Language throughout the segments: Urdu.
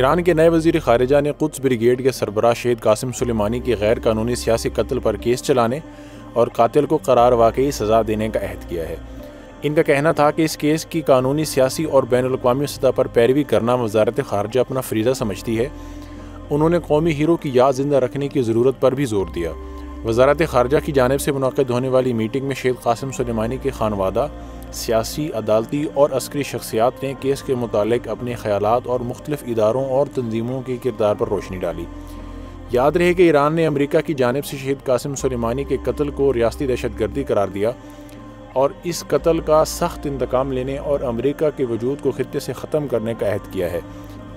ایران کے نئے وزیر خارجہ نے قدس بریگیڈ کے سربراہ شہید قاسم سلیمانی کی غیر قانونی سیاسی قتل پر کیس چلانے اور قاتل کو قرار واقعی سزا دینے کا عہد کیا ہے۔ ان کا کہنا تھا کہ اس کیس کی قانونی، سیاسی اور بین الاقوامی سطح پر پیروی کرنا وزارت خارجہ اپنا فریضہ سمجھتی ہے۔ انہوں نے قومی ہیرو کی یاد زندہ رکھنے کی ضرورت پر بھی زور دیا۔ وزارت خارجہ کی جانب سے منعقد ہونے والی میٹنگ میں شہید قاسم سلیمانی کے خانوادہ، سیاسی، عدالتی اور عسکری شخصیات نے کیس کے متعلق اپنے خیالات اور مختلف اداروں اور تنظیموں کے کردار پر روشنی ڈالی۔ یاد رہے کہ ایران نے امریکہ کی جانب سے شہید قاسم سلیمانی کے قتل کو ریاستی دہشت گردی قرار دیا اور اس قتل کا سخت انتقام لینے اور امریکہ کے وجود کو خطے سے ختم کرنے کا عہد کیا ہے۔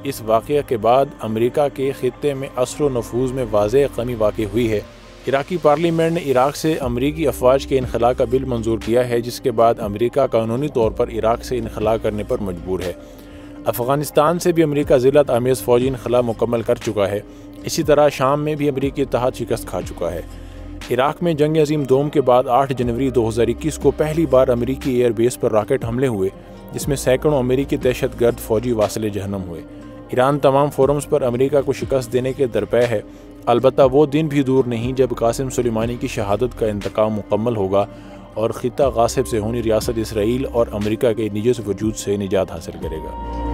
اس واقعہ کے بعد امریکہ کے خطے میں اثر و نفوذ میں واضح کمی واقع ہوئی ہے۔ عراقی پارلیمنٹ نے عراق سے امریکی افواج کے انخلاء کا بل منظور کیا ہے، جس کے بعد امریکہ قانونی طور پر عراق سے انخلاء کرنے پر مجبور ہے۔ افغانستان سے بھی امریکہ ذلت آمیز فوجی انخلاء مکمل کر چکا ہے۔ اسی طرح شام میں بھی امریکی اتحاد شکست کھا چکا ہے۔ عراق میں جنگ عظیم دوم کے بعد 8 جنوری 2021 کو پہلی بار امریکی ایئر بیس پر راکٹ حملے ہوئے، جس میں سینکڑوں امریکی دہشت گرد فوجی واصل جہنم ہوئے۔ ایران تمام فورمز پر امریکہ کو شکست دینے کے درپے ہے، البتہ وہ دن بھی دور نہیں جب قاسم سلیمانی کی شہادت کا انتقام مکمل ہوگا اور خطہ غاصب سے ہونی ریاست اسرائیل اور امریکہ کے نجس وجود سے نجات حاصل کرے گا۔